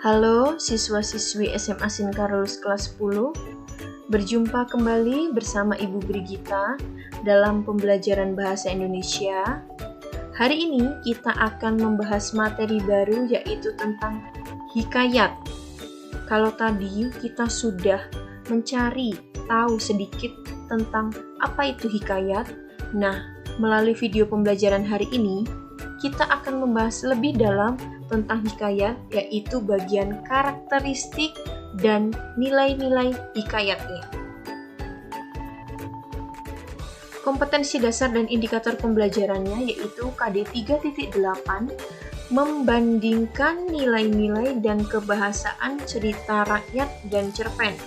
Halo siswa-siswi SMA Sinkarolus kelas 10. Berjumpa kembali bersama Ibu Brigita dalam pembelajaran bahasa Indonesia. Hari ini kita akan membahas materi baru yaitu tentang hikayat. Kalau tadi kita sudah mencari tahu sedikit tentang apa itu hikayat, nah melalui video pembelajaran hari ini kita akan membahas lebih dalam tentang hikayat, yaitu bagian karakteristik dan nilai-nilai hikayatnya. Kompetensi dasar dan indikator pembelajarannya yaitu KD 3.8 membandingkan nilai-nilai dan kebahasaan cerita rakyat dan cerpen.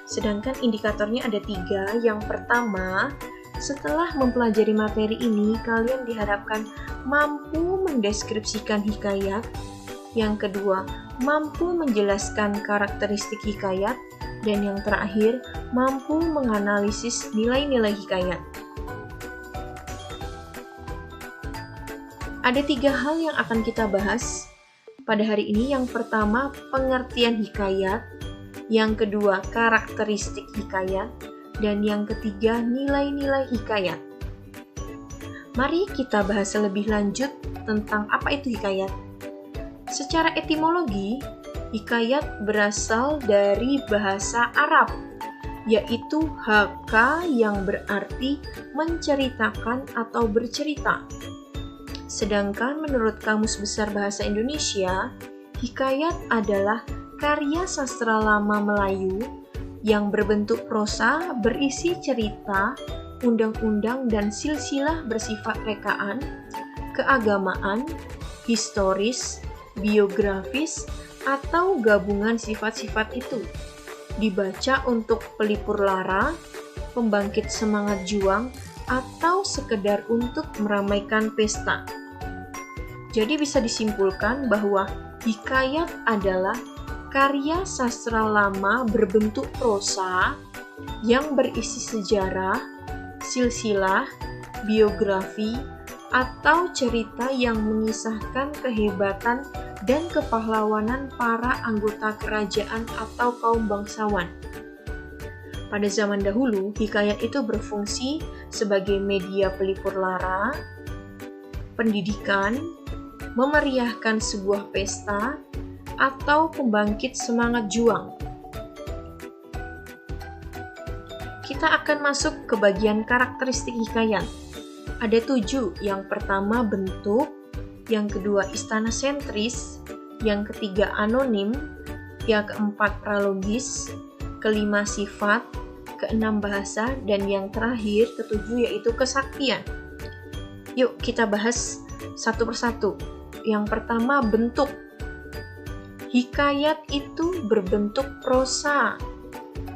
Sedangkan indikatornya ada 3. Yang pertama, setelah mempelajari materi ini, kalian diharapkan mampu mendeskripsikan hikayat. Yang kedua, mampu menjelaskan karakteristik hikayat. Dan yang terakhir, mampu menganalisis nilai-nilai hikayat. Ada 3 hal yang akan kita bahas pada hari ini. Yang pertama, pengertian hikayat. Yang kedua, karakteristik hikayat. Dan yang ketiga, nilai-nilai hikayat. Mari kita bahas lebih lanjut tentang apa itu hikayat. Secara etimologi, hikayat berasal dari bahasa Arab, yaitu haka yang berarti menceritakan atau bercerita. Sedangkan menurut Kamus Besar Bahasa Indonesia, hikayat adalah karya sastra lama Melayu yang berbentuk prosa, berisi cerita, undang-undang, dan silsilah bersifat rekaan, keagamaan, historis, biografis, atau gabungan sifat-sifat itu. Dibaca untuk pelipur lara, pembangkit semangat juang, atau sekedar untuk meramaikan pesta. Jadi bisa disimpulkan bahwa hikayat adalah karya sastra lama berbentuk prosa yang berisi sejarah, silsilah, biografi, atau cerita yang mengisahkan kehebatan dan kepahlawanan para anggota kerajaan atau kaum bangsawan. Pada zaman dahulu, hikayat itu berfungsi sebagai media pelipur lara, pendidikan, memeriahkan sebuah pesta, atau pembangkit semangat juang. Kita akan masuk ke bagian karakteristik hikayat. Ada 7. Yang pertama bentuk, yang kedua istana sentris, yang ketiga anonim, yang keempat pralogis, kelima sifat, keenam bahasa, dan yang terakhir ketujuh yaitu kesaktian. Yuk kita bahas satu persatu. Yang pertama bentuk. Hikayat itu berbentuk prosa,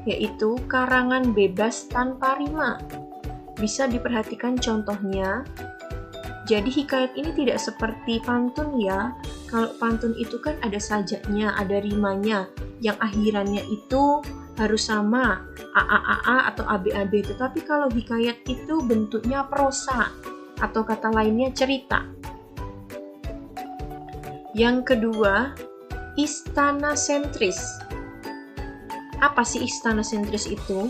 yaitu karangan bebas tanpa rima. Bisa diperhatikan contohnya. Jadi hikayat ini tidak seperti pantun ya. Kalau pantun itu kan ada sajaknya, ada rimanya, yang akhirannya itu harus sama, a atau ab itu. Tapi kalau hikayat itu bentuknya prosa, atau kata lainnya cerita. Yang kedua, istana sentris. Apa sih istana sentris itu?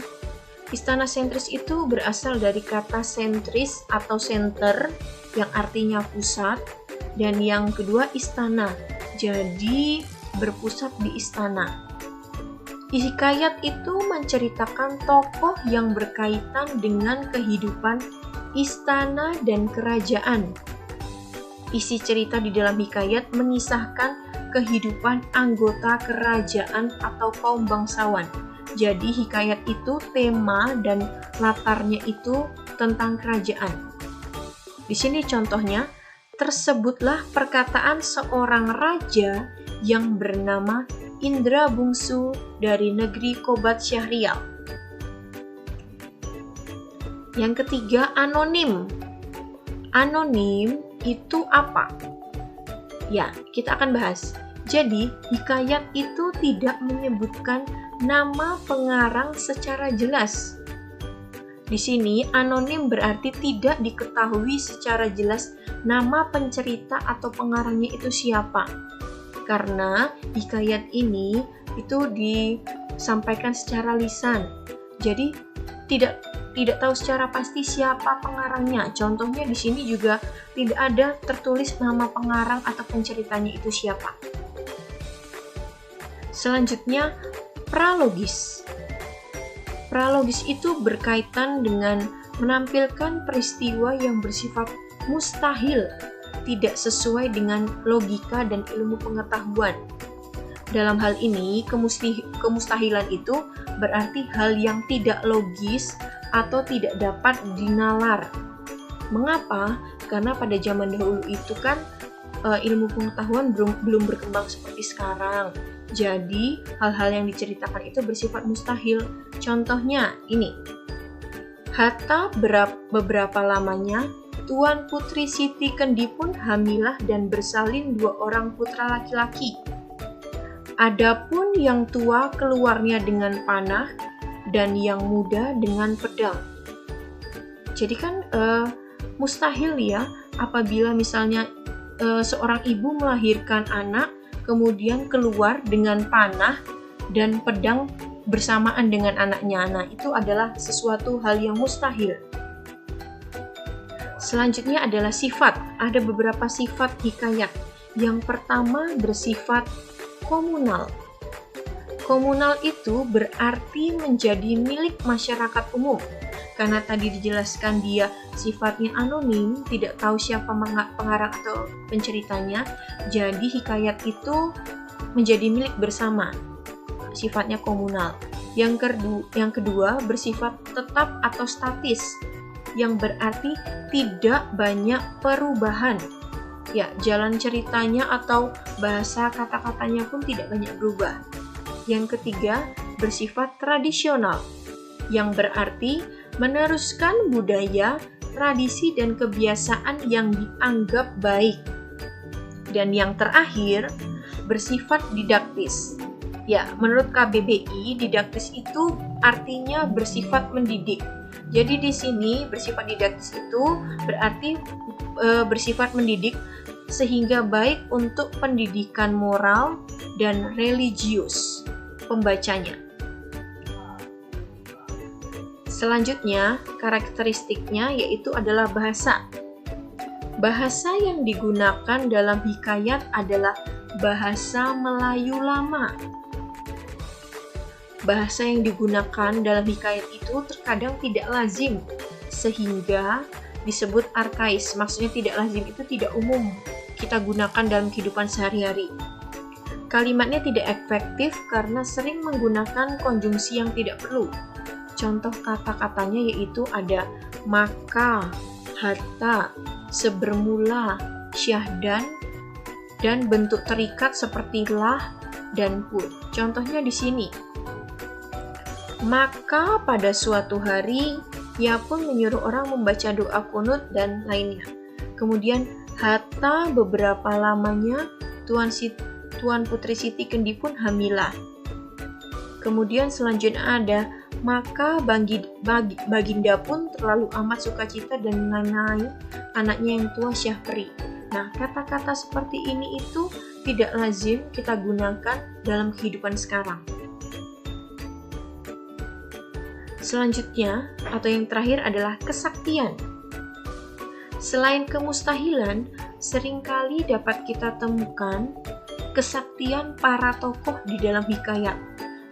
Istana sentris itu berasal dari kata sentris atau center yang artinya pusat, dan yang kedua istana. Jadi berpusat di istana. Hikayat itu menceritakan tokoh yang berkaitan dengan kehidupan istana dan kerajaan. Isi cerita di dalam hikayat mengisahkan kehidupan anggota kerajaan atau kaum bangsawan. Jadi hikayat itu tema dan latarnya itu tentang kerajaan. Di sini contohnya, tersebutlah perkataan seorang raja yang bernama Indra Bungsu dari negeri Kobat Syahrial. Yang ketiga, anonim. Anonim itu apa? Ya, kita akan bahas. Jadi, hikayat itu tidak menyebutkan nama pengarang secara jelas. Di sini, anonim berarti tidak diketahui secara jelas nama pencerita atau pengarangnya itu siapa. karena hikayat ini itu disampaikan secara lisan. Jadi tidak tahu secara pasti siapa pengarangnya. Contohnya di sini juga tidak ada tertulis nama pengarang atau penceritanya itu siapa. Selanjutnya, pralogis. Pralogis itu berkaitan dengan menampilkan peristiwa yang bersifat mustahil, tidak sesuai dengan logika dan ilmu pengetahuan. Dalam hal ini, kemustahilan itu berarti hal yang tidak logis atau tidak dapat dinalar. Mengapa? Karena pada zaman dahulu itu kan ilmu pengetahuan belum berkembang seperti sekarang. Jadi, hal-hal yang diceritakan itu bersifat mustahil. Contohnya ini. Hatta beberapa lamanya, Tuan Putri Siti Kendi pun hamilah dan bersalin 2 orang putra laki-laki. Adapun yang tua keluarnya dengan panah dan yang muda dengan pedang. Jadi kan mustahil ya apabila misalnya seorang ibu melahirkan anak kemudian keluar dengan panah dan pedang bersamaan dengan anaknya. Nah, itu adalah sesuatu hal yang mustahil. Selanjutnya adalah sifat. Ada beberapa sifat hikayat. Yang pertama bersifat komunal. Komunal itu berarti menjadi milik masyarakat umum. Karena tadi dijelaskan dia sifatnya anonim, tidak tahu siapa pengarang atau penceritanya, jadi hikayat itu menjadi milik bersama, sifatnya komunal. Yang kedua bersifat tetap atau statis, yang berarti tidak banyak perubahan. Ya, jalan ceritanya atau bahasa kata-katanya pun tidak banyak berubah. Yang ketiga bersifat tradisional, yang berarti meneruskan budaya, tradisi, dan kebiasaan yang dianggap baik. Dan yang terakhir, bersifat didaktis. Ya, menurut KBBI, didaktis itu artinya bersifat mendidik. Jadi di sini bersifat didaktis itu berarti bersifat mendidik sehingga baik untuk pendidikan moral dan religius pembacanya. Selanjutnya, karakteristiknya yaitu adalah bahasa. Bahasa yang digunakan dalam hikayat adalah bahasa Melayu lama. Bahasa yang digunakan dalam hikayat itu terkadang tidak lazim, sehingga disebut arkais. Maksudnya tidak lazim itu tidak umum kita gunakan dalam kehidupan sehari-hari. Kalimatnya tidak efektif karena sering menggunakan konjungsi yang tidak perlu. Contoh kata-katanya yaitu ada maka, hatta, sebermula, syahdan, dan bentuk terikat seperti lah dan pun. Contohnya di sini. Maka pada suatu hari, ia pun menyuruh orang membaca doa kunut dan lainnya. Kemudian hatta beberapa lamanya Tuan Putri Siti Kendi pun hamilah. Kemudian selanjutnya ada maka Baginda pun terlalu amat sukacita dan menanyai anaknya yang tua Syahperi. Nah, kata-kata seperti ini itu tidak lazim kita gunakan dalam kehidupan sekarang. Selanjutnya, atau yang terakhir adalah kesaktian. Selain kemustahilan, seringkali dapat kita temukan kesaktian para tokoh di dalam hikayat.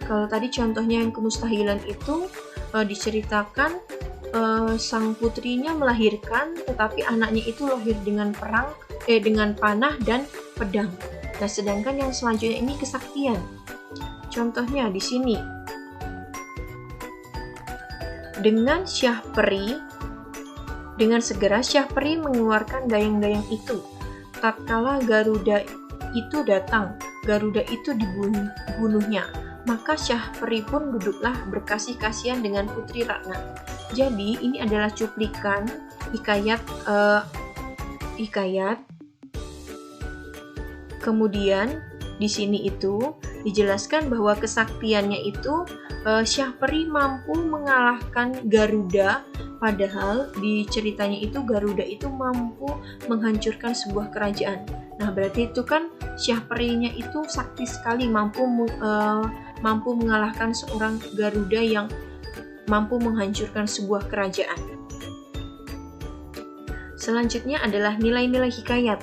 Kalau tadi contohnya yang kemustahilan itu diceritakan sang putrinya melahirkan, tetapi anaknya itu lahir dengan panah dan pedang. Nah, sedangkan yang selanjutnya ini kesaktian. Contohnya di sini. Dengan segera Syahperi mengeluarkan dayang-dayang itu. Tatkala Garuda itu datang, Garuda itu dibunuhnya. Maka Syahperi pun duduklah berkasih-kasihan dengan Putri Ratna. Jadi ini adalah cuplikan hikayat. Kemudian di sini itu dijelaskan bahwa kesaktiannya itu Syahperi mampu mengalahkan Garuda, padahal di ceritanya itu Garuda itu mampu menghancurkan sebuah kerajaan. Nah, berarti itu kan Syahperinya itu sakti sekali, mampu mengalahkan seorang Garuda yang mampu menghancurkan sebuah kerajaan. Selanjutnya adalah nilai-nilai hikayat.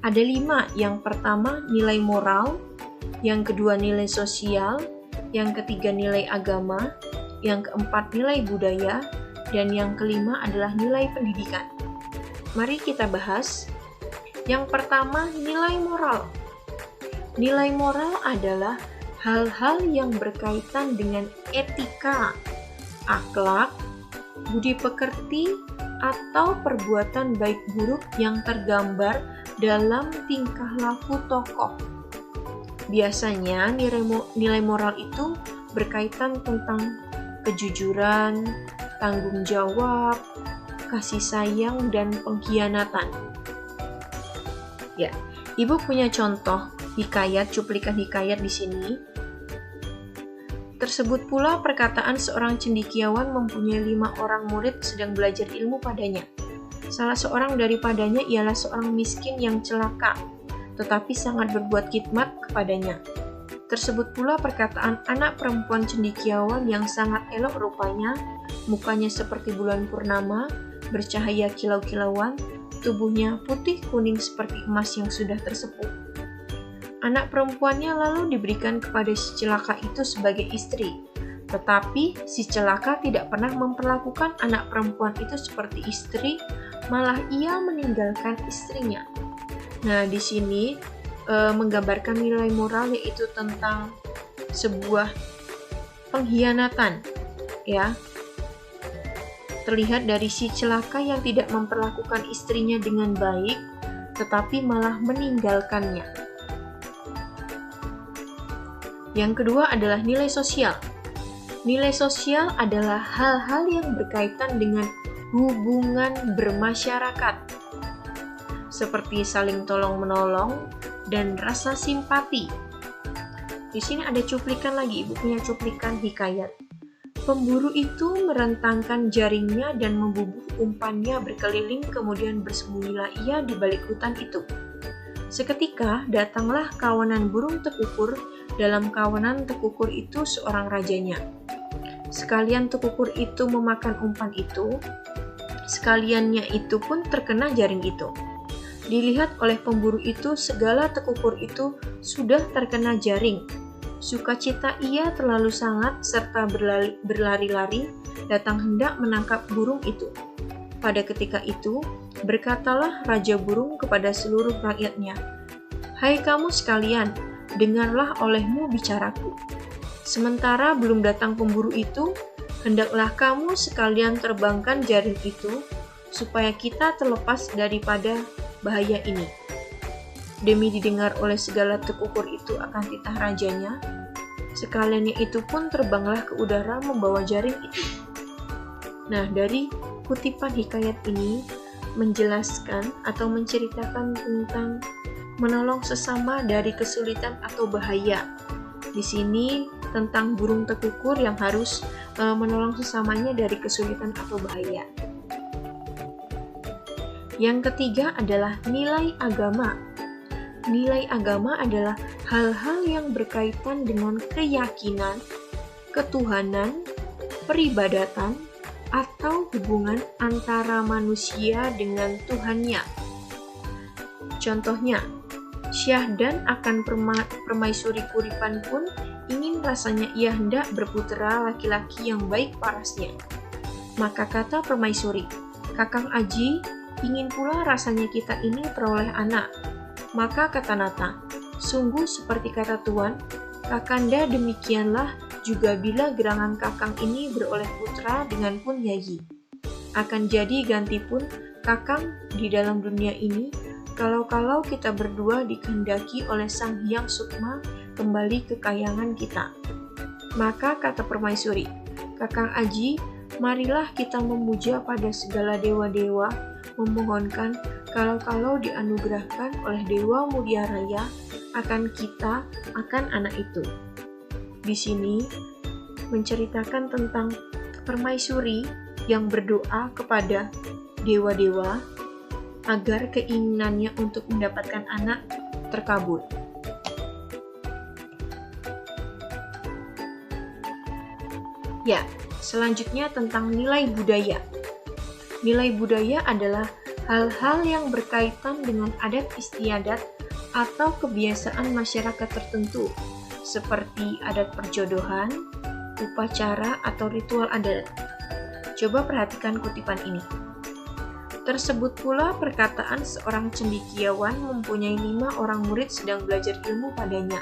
Ada 5. Yang pertama nilai moral, yang kedua nilai sosial, yang ketiga nilai agama, yang keempat nilai budaya, dan yang kelima adalah nilai pendidikan. Mari kita bahas. Yang pertama, nilai moral. Nilai moral adalah hal-hal yang berkaitan dengan etika, akhlak, budi pekerti, atau perbuatan baik buruk yang tergambar dalam tingkah laku tokoh. Biasanya nilai moral itu berkaitan tentang kejujuran, tanggung jawab, kasih sayang, dan pengkhianatan. Ya, Ibu punya contoh hikayat, cuplikan hikayat di sini. Tersebut pula perkataan seorang cendekiawan mempunyai 5 orang murid sedang belajar ilmu padanya. Salah seorang daripadanya ialah seorang miskin yang celaka, tetapi sangat berbuat khidmat kepadanya. Tersebut pula perkataan anak perempuan cendekiawan yang sangat elok rupanya, mukanya seperti bulan purnama, bercahaya kilau-kilauan, tubuhnya putih kuning seperti emas yang sudah tersepuh. Anak perempuannya lalu diberikan kepada si celaka itu sebagai istri. Tetapi si celaka tidak pernah memperlakukan anak perempuan itu seperti istri, malah ia meninggalkan istrinya. Nah, di sini menggambarkan nilai moral, yaitu tentang sebuah pengkhianatan, ya. Terlihat dari si celaka yang tidak memperlakukan istrinya dengan baik, tetapi malah meninggalkannya. Yang kedua adalah nilai sosial. Nilai sosial adalah hal-hal yang berkaitan dengan hubungan bermasyarakat, seperti saling tolong-menolong dan rasa simpati. Di sini ada cuplikan lagi, Ibu punya cuplikan hikayat. Pemburu itu merentangkan jaringnya dan membubuh umpannya berkeliling, kemudian bersembunyilah ia di balik hutan itu. Seketika datanglah kawanan burung tekukur. Dalam kawanan tekukur itu seorang rajanya. Sekalian tekukur itu memakan umpan itu, sekaliannya itu pun terkena jaring itu. Dilihat oleh pemburu itu, segala tekukur itu sudah terkena jaring. Sukacita ia terlalu sangat, serta berlari-lari datang hendak menangkap burung itu. Pada ketika itu, berkatalah Raja Burung kepada seluruh rakyatnya, "Hai kamu sekalian, dengarlah olehmu bicaraku. Sementara belum datang pemburu itu, hendaklah kamu sekalian terbangkan jaring itu, supaya kita terlepas daripada bahaya ini." Demi didengar oleh segala tekukur itu akan titah rajanya, sekaliannya itu pun terbanglah ke udara membawa jaring itu. Nah, dari kutipan hikayat ini menjelaskan atau menceritakan tentang menolong sesama dari kesulitan atau bahaya. Di sini tentang burung tekukur yang harus menolong sesamanya dari kesulitan atau bahaya. Yang ketiga adalah nilai agama. Nilai agama adalah hal-hal yang berkaitan dengan keyakinan, ketuhanan, peribadatan, atau hubungan antara manusia dengan Tuhannya. Contohnya, Syahdan akan permaisuri Kuripan pun ingin rasanya ia hendak berputera laki-laki yang baik parasnya. Maka kata permaisuri, "Kakang Aji, ingin pula rasanya kita ini peroleh anak." Maka kata Nata, "Sungguh seperti kata Tuan, Kakanda demikianlah juga bila gerangan Kakang ini beroleh putra dengan pun Yayi. Akan jadi ganti pun Kakang di dalam dunia ini, kalau-kalau kita berdua dikehendaki oleh Sang Hyang Sukma kembali ke kayangan kita." Maka kata permaisuri, "Kakang Aji, marilah kita memuja pada segala dewa-dewa, memohonkan kalau-kalau dianugerahkan oleh Dewa Mulia Raya akan kita, akan anak itu." Di sini menceritakan tentang permaisuri yang berdoa kepada dewa-dewa agar keinginannya untuk mendapatkan anak terkabul. Ya, selanjutnya tentang nilai budaya. Nilai budaya adalah hal-hal yang berkaitan dengan adat istiadat atau kebiasaan masyarakat tertentu, seperti adat perjodohan, upacara, atau ritual adat. Coba perhatikan kutipan ini. Tersebut pula perkataan seorang cendekiawan mempunyai 5 orang murid sedang belajar ilmu padanya.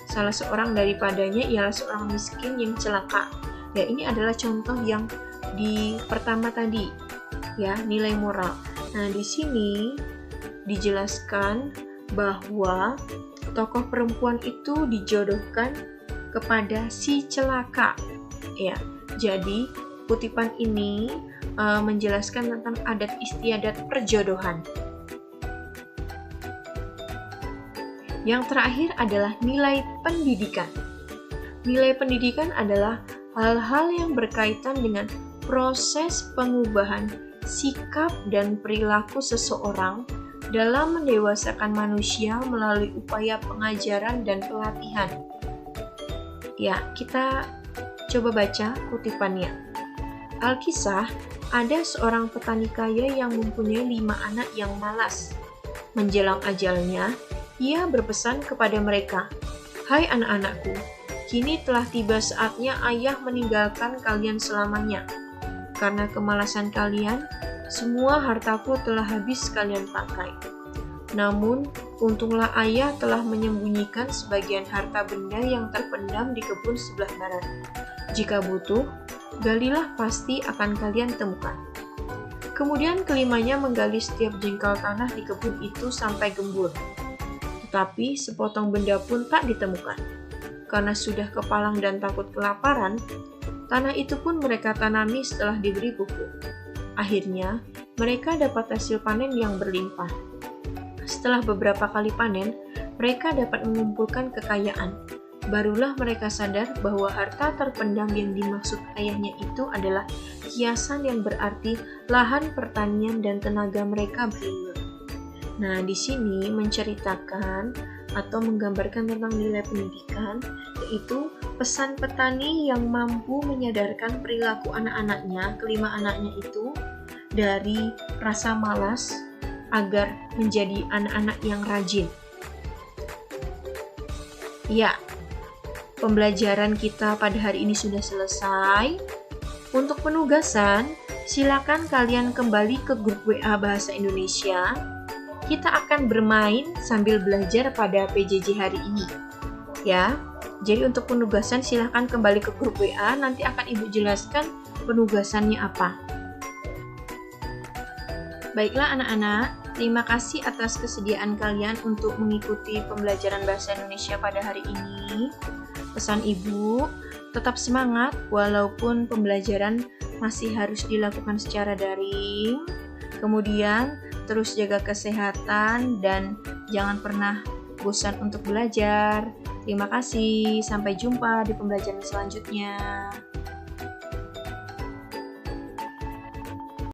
Salah seorang daripadanya ialah seorang miskin yang celaka. Ya, ini adalah contoh yang di pertama tadi, ya, nilai moral. Nah, di sini dijelaskan bahwa tokoh perempuan itu dijodohkan kepada si celaka. Ya, jadi kutipan ini menjelaskan tentang adat istiadat perjodohan. Yang terakhir adalah nilai pendidikan. Nilai pendidikan adalah hal-hal yang berkaitan dengan proses pengubahan sikap dan perilaku seseorang dalam mendewasakan manusia melalui upaya pengajaran dan pelatihan. Ya, kita coba baca kutipannya. Alkisah, ada seorang petani kaya yang mempunyai 5 anak yang malas. Menjelang ajalnya, ia berpesan kepada mereka, "Hai anak-anakku, kini telah tiba saatnya ayah meninggalkan kalian selamanya. Karena kemalasan kalian, semua hartaku telah habis kalian pakai. Namun, untunglah ayah telah menyembunyikan sebagian harta benda yang terpendam di kebun sebelah barat. Jika butuh, galilah pasti akan kalian temukan." Kemudian kelimanya menggali setiap jengkal tanah di kebun itu sampai gembur. Tetapi sepotong benda pun tak ditemukan. Karena sudah kepalang dan takut kelaparan, tanah itu pun mereka tanami setelah diberi pupuk. Akhirnya, mereka dapat hasil panen yang berlimpah. Setelah beberapa kali panen, mereka dapat mengumpulkan kekayaan. Barulah mereka sadar bahwa harta terpendam yang dimaksud ayahnya itu adalah hiasan yang berarti lahan pertanian dan tenaga mereka berimbang. Nah, di sini menceritakan atau menggambarkan tentang nilai pendidikan, yaitu pesan petani yang mampu menyadarkan perilaku anak-anaknya, kelima anaknya itu, dari rasa malas agar menjadi anak-anak yang rajin. Ya, pembelajaran kita pada hari ini sudah selesai. Untuk penugasan, silakan kalian kembali ke grup WA Bahasa Indonesia. Kita akan bermain sambil belajar pada PJJ hari ini. Ya, jadi untuk penugasan silakan kembali ke grup WA, nanti akan Ibu jelaskan penugasannya apa. Baiklah anak-anak, terima kasih atas kesediaan kalian untuk mengikuti pembelajaran Bahasa Indonesia pada hari ini. Pesan Ibu, tetap semangat walaupun pembelajaran masih harus dilakukan secara daring. Kemudian, terus jaga kesehatan dan jangan pernah bosan untuk belajar. Terima kasih, sampai jumpa di pembelajaran selanjutnya.